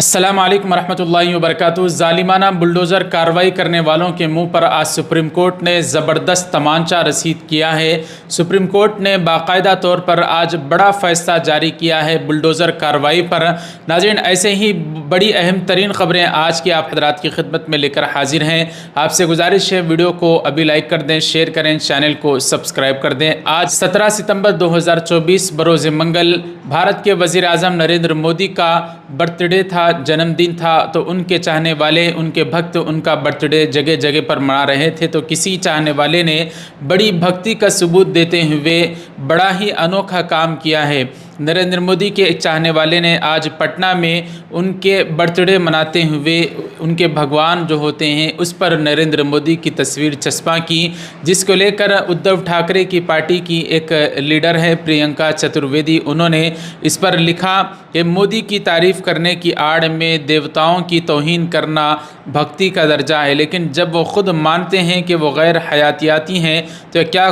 अस्सलाम वालेकुम रहमतुल्लाहि व बरकातुहू। ज़ालिमाना बुलडोज़र कार्रवाई करने वालों के मुंह पर आज सुप्रीम कोर्ट ने ज़बरदस्त तमांचा रसीद किया है। सुप्रीम कोर्ट ने बाकायदा तौर पर आज बड़ा फ़ैसला जारी किया है बुलडोज़र कार्रवाई पर। नाज़रीन, ऐसे ही बड़ी अहम तरीन ख़बरें आज की आप हज़रात की खिदमत में लेकर हाजिर हैं। आपसे गुजारिश है वीडियो को अभी लाइक कर दें, शेयर करें, चैनल को सब्सक्राइब कर दें। आज 17 सितंबर 2024 बरोज़ मंगल भारत के वज़ीर आज़म नरेंद्र मोदी का बर्थडे था, जन्मदिन था। तो उनके चाहने वाले, उनके भक्त उनका बर्थडे जगह जगह पर मना रहे थे। तो किसी चाहने वाले ने बड़ी भक्ति का सबूत देते हुए बड़ा ही अनोखा काम किया है। नरेंद्र मोदी के एक चाहने वाले ने आज पटना में उनके बर्थडे मनाते हुए उनके भगवान जो होते हैं उस पर नरेंद्र मोदी की तस्वीर चस्पा की, जिसको लेकर उद्धव ठाकरे की पार्टी की एक लीडर है प्रियंका चतुर्वेदी, उन्होंने इस पर लिखा कि मोदी की तारीफ़ करने की आड़ में देवताओं की तौहीन करना भक्ति का दर्जा है। लेकिन जब वो ख़ुद मानते हैं कि वो गैर हयातियाती हैं तो क्या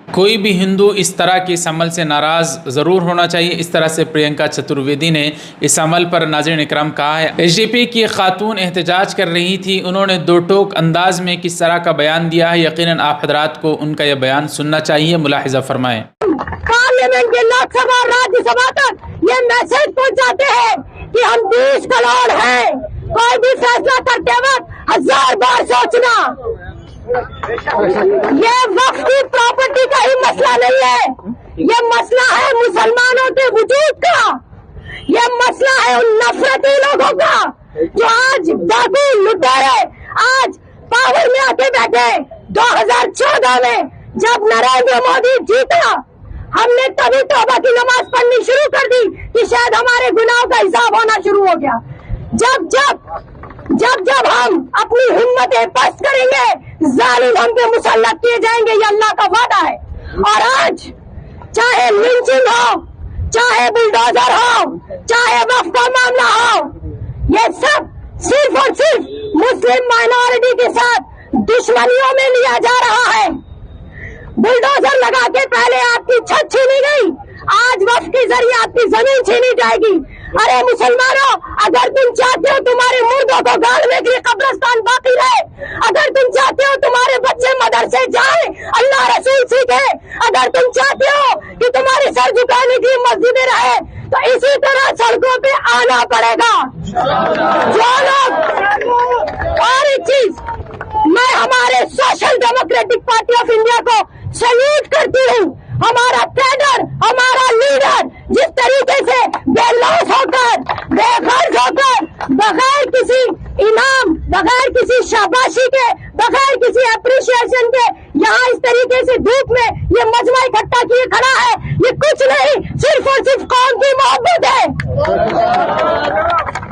कोई भी हिंदू इस तरह के इस अमल से नाराज़ ज़रूर होना चाहिए। इस तरह से प्रियंका चतुर्वेदी ने इस अमल पर नाज़रीन इकराम कहा है। एसडीपी की खातून एहतजाज कर रही थी, उन्होंने दो टोक अंदाज में किस तरह का बयान दिया है। यकीनन आप हजरात को उनका यह बयान सुनना चाहिए, मुलाहिजा फरमाएं। पार्लियामेंट के लोकसभा और राज्यसभा तक ये मैसेज पहुंचाते हैं कि हम देश का लॉर्ड हैं। कोई भी फैसला करते वक्त 1000 बार सोचना। ये वक्त की प्रॉपर्टी का ही मसला नहीं है, ये मसला है मुसलमानों के वजूद का, ये मसला है उन नफरती लोगों का जो आज डाकू लुटेरे आज पावर में आके बैठे। 2014 में जब नरेंद्र मोदी जीता, हमने तभी तौबा की नमाज पढ़नी शुरू कर दी कि शायद हमारे गुनाहों का हिसाब होना शुरू हो गया। जब हम अपनी हिम्मतें पस्त करेंगे, जालिम हम पे मुसल्लत किए जाएंगे, ये अल्लाह का वादा है। और आज चाहे लिंचिंग हो, चाहे बुलडोजर हो, चाहे वक्फ का मामला हो, ये सब सिर्फ और सिर्फ मुस्लिम माइनॉरिटी के साथ दुश्मनियों में लिया जा रहा है। बुलडोजर लगा के पहले आपकी छत छीनी गई, आज वक्फ के जरिए आपकी जमीन छीनी जाएगी। अरे मुसलमानों, अगर तुम चाहते हो तुम्हारे मुर्दों को गाड़ने के लिए कब्रिस्तान बाकी रहे, अगर तुम चाहते हो तुम्हारे बच्चे मदरसे जाएं, अल्लाह रसूल सीखे, अगर तुम चाहते हो कि तुम्हारे सर झुकाने की मस्जिदें रहे, तो इसी तरह सड़कों पे आना पड़ेगा। जो लोग और एक चीज, मैं हमारे social democratic party of India को सैल्यूट करती हूँ। हमारा कैडर, हमारा लीडर जिस तरीके से बेलौस होकर, बेखर्च होकर, बगैर किसी इनाम, बगैर किसी शाबाशी के, बगैर किसी अप्रिशिएशन के यहाँ इस तरीके से धूप में ये मजमा इकट्ठा किए खड़ा है, ये कुछ नहीं, सिर्फ और सिर्फ कौम की मोहब्बत है।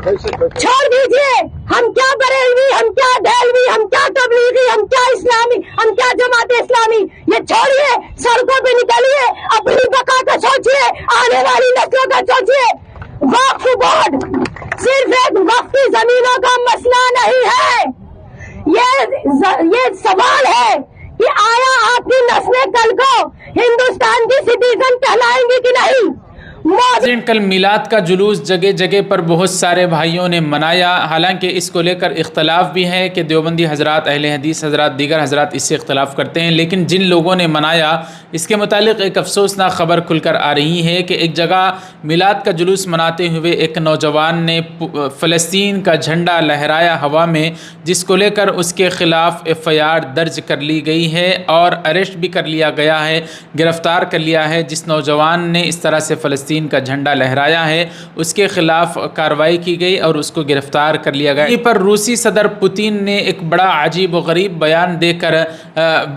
छोड़ दीजिए, हम क्या बरेलवी, हम क्या दहलवी, हम क्या तबलीगी, हम क्या इस्लामी, हम क्या जमात इस्लामी, ये छोड़िए, सड़कों पे निकलिए, अपनी बका का सोचिए, आने वाली नस्लों का सोचिए। वक्फ बोर्ड सिर्फ एक वक्फी जमीनों का मसला नहीं है, ये सवाल है कि आया आपकी नस्लें कल को हिंदुस्तान की सिटीजन कहलाएंगी कि नहीं। कल मिलाद का जुलूस जगह जगह पर बहुत सारे भाइयों ने मनाया। हालांकि इसको लेकर इख्तलाफ भी है कि देवबंदी हजरात, अहले हदीस हजरात, दीगर हजरात इससे इख्तलाफ करते हैं। लेकिन जिन लोगों ने मनाया, इसके मुतालिक एक अफसोसनाक ख़बर खुलकर आ रही है कि एक जगह मिलाद का जुलूस मनाते हुए एक नौजवान ने फ़लस्तीन का झंडा लहराया हवा में, जिसको लेकर उसके ख़िलाफ़ FIR दर्ज कर ली गई है और अरेस्ट भी कर लिया गया है, गिरफ़्तार कर लिया है। जिस नौजवान ने इस तरह से फ़लस्तीन का झंडा लहराया है उसके खिलाफ कार्रवाई की गई और उसको गिरफ्तार कर लिया गया। पर रूसी सदर पुतिन ने एक बड़ा अजीब व गरीब बयान देकर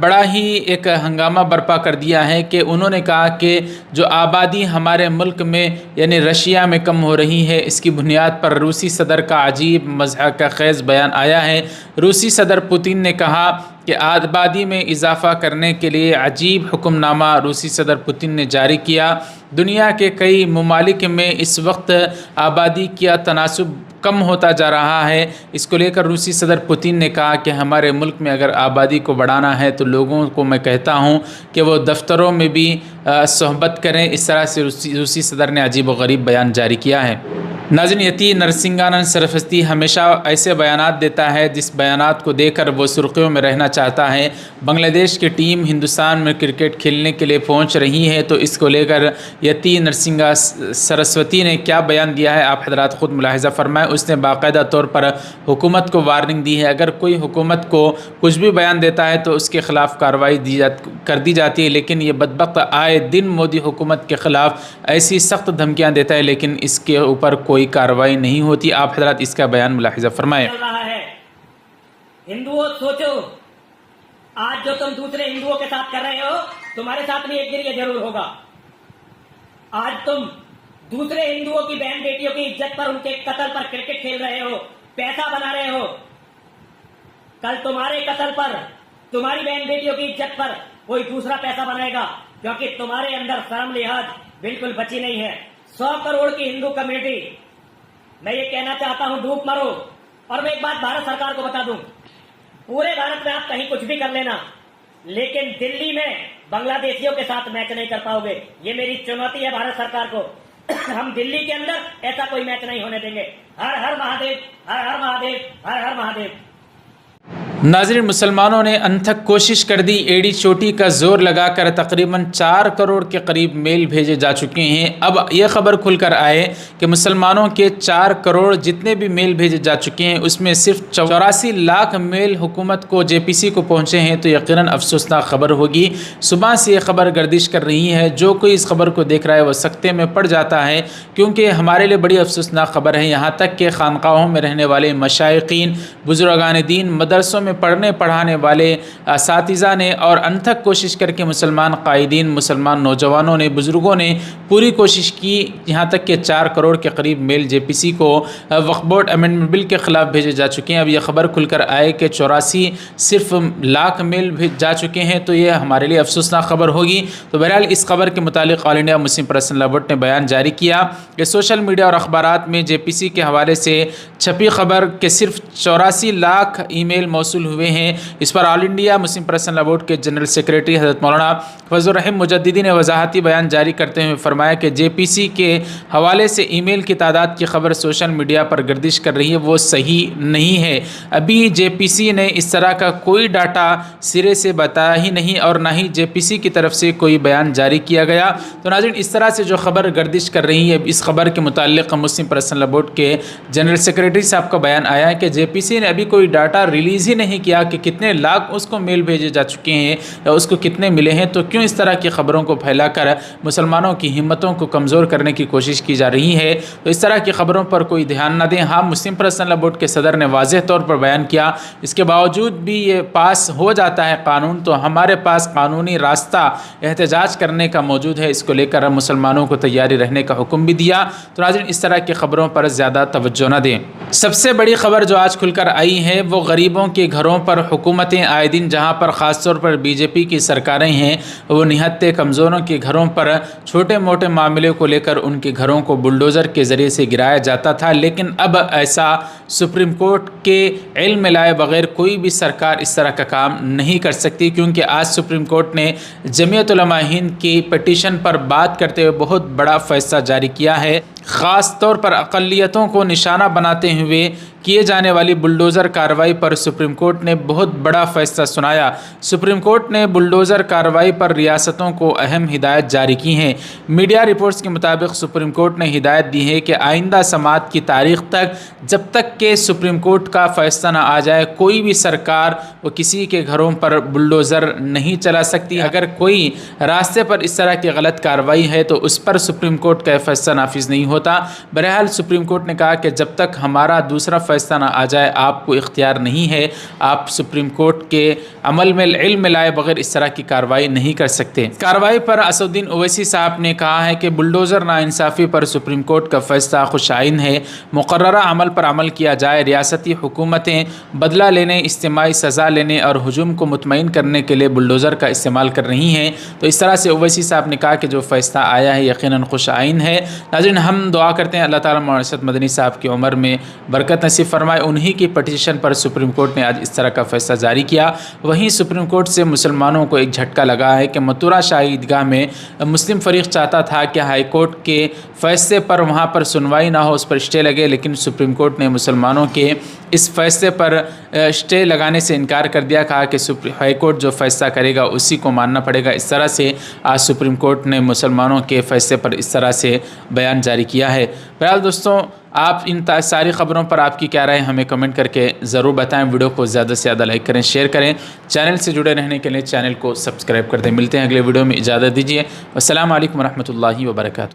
बड़ा ही एक हंगामा बर्पा कर दिया है कि उन्होंने कहा कि जो आबादी हमारे मुल्क में यानी रशिया में कम हो रही है, इसकी बुनियाद पर रूसी सदर का अजीब मज़ाक़ का ख़ेज़ बयान आया है। रूसी सदर पुतिन ने कहा कि आबादी में इजाफ़ा करने के लिए अजीब हुक्मनामा रूसी सदर पुतिन ने जारी किया। दुनिया के कई ममालिक में इस वक्त आबादी का तनासुब कम होता जा रहा है। इसको लेकर रूसी सदर पुतिन ने कहा कि हमारे मुल्क में अगर आबादी को बढ़ाना है तो लोगों को मैं कहता हूँ कि वो दफ्तरों में भी सोहबत करें। इस तरह से रूसी सदर ने अजीब व गरीब बयान जारी किया है। नाज़रीन, यति नरसिंहानंद सरस्वती हमेशा ऐसे बयानात देता है जिस बयानात को देकर वो सुर्खियों में रहना चाहता है। बांग्लादेश की टीम हिंदुस्तान में क्रिकेट खेलने के लिए पहुंच रही है, तो इसको लेकर यति नरसिंहा सरस्वती ने क्या बयान दिया है आप हजरात ख़ुद मुलाहिज़ा फरमाएं। उसने बाकायदा तौर पर हुकूमत को वार्निंग दी है, अगर कोई हुकूमत को कुछ भी बयान देता है तो उसके ख़िलाफ़ कार्रवाई कर दी जाती है। लेकिन ये बदबख्त आए दिन मोदी हुकूमत के ख़िलाफ़ ऐसी सख्त धमकियाँ देता है, लेकिन इसके ऊपर कोई कार्रवाई नहीं होती। आप हजरात इसका बयान मुलाहिज़ा फरमाएं। हिंदुओं सोचो, आज जो तुम दूसरे हिंदुओं के साथ कर रहे हो तुम्हारे साथ भी एक दिन ये जरूर होगा। आज तुम दूसरे हिंदुओं की बहन बेटियों की इज्जत पर, उनके कत्ल पर क्रिकेट खेल रहे हो, पैसा बना रहे हो। कल तुम्हारे कत्ल पर, तुम्हारी बहन बेटियों की इज्जत पर कोई दूसरा पैसा बनाएगा, क्योंकि तुम्हारे अंदर शर्म लिहाज बिल्कुल बची नहीं है। 100 करोड़ की हिंदू कम्युनिटी, मैं ये कहना चाहता हूं, डूब मरो। और मैं एक बात भारत सरकार को बता दूं, पूरे भारत में आप कहीं कुछ भी कर लेना, लेकिन दिल्ली में बांग्लादेशियों के साथ मैच नहीं कर पाओगे। ये मेरी चुनौती है भारत सरकार को। हम दिल्ली के अंदर ऐसा कोई मैच नहीं होने देंगे। हर हर महादेव, हर हर महादेव, हर हर महादेव। नाज़रीन, मुसलमानों ने अनथक कोशिश कर दी। एड़ी चोटी का जोर लगाकर तकरीबन 4 करोड़ के करीब मेल भेजे जा चुके हैं। अब यह खबर खुलकर आए कि मुसलमानों के 4 करोड़ जितने भी मेल भेजे जा चुके हैं उसमें सिर्फ 84 लाख मेल हुकूमत को, जेपीसी को पहुंचे हैं, तो यकीनन अफसोसनाक खबर होगी। सुबह से ये खबर गर्दिश कर रही है, जो कोई इस खबर को देख रहा है वह सकते में पड़ जाता है, क्योंकि हमारे लिए बड़ी अफसोसनाक खबर है। यहाँ तक कि खानकाहों में रहने वाले मशाइखीन, बुजुर्गान दीन, मदरसों में पढ़ने पढ़ाने वाले असातिज़ा ने और अनथक कोशिश करके मुसलमान कायदीन, मुसलमान नौजवानों ने, बुज़ुर्गों ने पूरी कोशिश की। यहाँ तक कि 4 करोड़ के करीब मेल जेपीसी को वक्फ बोर्ड अमेंडमेंट बिल के ख़िलाफ़ भेजे जा चुके हैं। अब यह खबर खुलकर आए कि 84 सिर्फ लाख मेल भेज जा चुके हैं, तो यह हमारे लिए अफसोसनाक खबर होगी। तो बहरहाल इस खबर के मुतालिक all India Muslim personal law board ने बयान जारी किया कि सोशल मीडिया और अखबारात में जेपीसी के हवाले से छपी खबर के सिर्फ 84 लाख ईमेल मौसूल हुए हैं। इस पर all India Muslim personal law board के जनरल सेक्रेटरी हज़रत मौलाना फजलुर रहम मुजद्दिदी ने वजाहती बयान जारी करते हुए फरमाया कि जेपीसी के हवाले से ईमेल की तादाद की खबर सोशल मीडिया पर गर्दिश कर रही है, वो सही नहीं है। अभी जेपीसी ने इस तरह का कोई डाटा सिरे से बताया ही नहीं और ना ही जेपीसी की तरफ से कोई बयान जारी किया गया। तो नाज़रीन, इस तरह से जो खबर गर्दिश कर रही है, इस खबर के मुताल्लिक़ मुस्लिम पर्सनल लॉ बोर्ड के जनरल सेक्रेटरी साहब का बयान आया है कि जेपीसी ने अभी कोई डाटा रिलीज़ ही नहीं किया कि कितने लाख उसको मेल भेजे जा चुके हैं या उसको कितने मिले हैं। तो क्यों इस तरह की खबरों को फैलाकर मुसलमानों की हिम्मतों को कमज़ोर करने की कोशिश की जा रही है। तो इस तरह की खबरों पर कोई ध्यान न दें। हाँ, मुस्लिम पर्सनल लॉ बोर्ड के सदर ने वाज़ेह तौर पर बयान किया, इसके बावजूद भी ये पास हो जाता है कानून, तो हमारे पास कानूनी रास्ता एहतजाज करने का मौजूद है। इसको लेकर मुसलमानों को तैयारी रहने का हुक्म भी दिया। तो नाज़रीन, इस तरह की खबरों पर ज़्यादा तवज्जो न दें। सबसे बड़ी खबर जो आज खुलकर आई है वो गरीबों के घरों पर हुकूमतें आए दिन, जहाँ पर ख़ास तौर पर बीजेपी की सरकारें हैं, वो निहत्ते कमज़ोरों के घरों पर छोटे मोटे मामले को लेकर उनके घरों को बुलडोज़र के ज़रिए से गिराया जाता था। लेकिन अब ऐसा सुप्रीम कोर्ट के इल्म में लाए बग़ैर कोई भी सरकार इस तरह का काम नहीं कर सकती, क्योंकि आज सुप्रीम कोर्ट ने जमीयत उलमा हिंद की पटिशन पर बात करते हुए बहुत बड़ा फ़ैसला जारी किया है। ख़ास तौर पर अक़लियतों को निशाना बनाते हुए किए जाने वाली बुलडोज़र कार्रवाई पर सुप्रीम कोर्ट ने बहुत बड़ा फ़ैसला सुनाया। सुप्रीम कोर्ट ने बुलडोज़र कार्रवाई पर रियासतों को अहम हिदायत जारी की हैं। मीडिया रिपोर्ट्स के मुताबिक सुप्रीम कोर्ट ने हिदायत दी है कि आइंदा समात की तारीख़ तक, जब तक कि सुप्रीम कोर्ट का फ़ैसला न आ जाए, कोई भी सरकार वो किसी के घरों पर बुलडोज़र नहीं चला सकती। अगर कोई रास्ते पर इस तरह की गलत कार्रवाई है तो उस पर सुप्रीम कोर्ट का फ़ैसला नाफिज नहीं होता। बहरहाल सुप्रीम कोर्ट ने कहा कि जब तक हमारा दूसरा फ़ैसला ना आ जाए, आपको इख्तियार नहीं है, आप सुप्रीम कोर्ट के अमल में इल्म में लाए बगैर इस तरह की कार्रवाई नहीं कर सकते। कार्रवाई पर असदुद्दीन ओवैसी साहब ने कहा है कि बुलडोज़र नाइंसाफ़ी पर सुप्रीम कोर्ट का फ़ैसला खुशाइन है, मुकर्ररा अमल पर अमल किया जाए। रियासती हुकूमतें बदला लेने, इज्तिमाई सज़ा लेने और हुजूम को मुतमईन करने के लिए बुलडोज़र का इस्तेमाल कर रही हैं। तो इस तरह से ओवैसी साहब ने कहा कि जो फ़ैसला आया है यकीनन खुशाइन है। नाज़रीन, हम हम दुआ करते हैं अल्लाह ताला मौलाना अरशद मदनी साहब की उम्र में बरकत नसीब फरमाए। उन्हीं की पटिशन पर सुप्रीम कोर्ट ने आज इस तरह का फैसला जारी किया। वहीं सुप्रीम कोर्ट से मुसलमानों को एक झटका लगा है कि मथुरा शाही ईदगाह में मुस्लिम फरीक चाहता था कि हाई कोर्ट के फैसले पर वहाँ पर सुनवाई ना हो, उस पर स्टे लगे, लेकिन सुप्रीम कोर्ट ने मुसलमानों के इस फैसले पर स्टे लगाने से इनकार कर दिया। कहा कि हाई कोर्ट जो फैसला करेगा उसी को मानना पड़ेगा। इस तरह से आज सुप्रीम कोर्ट ने मुसलमानों के फैसले पर इस तरह से बयान जारी किया है। बहरहाल दोस्तों, आप इन सारी ख़बरों पर आपकी क्या राय हमें कमेंट करके ज़रूर बताएं। वीडियो को ज़्यादा से ज़्यादा लाइक करें, शेयर करें। चैनल से जुड़े रहने के लिए चैनल को सब्सक्राइब कर दें। मिलते हैं अगले वीडियो में, इजाज़त दीजिए। अस्सलाम वालेकुम रहमतुल्लाहि व बरकातुहू।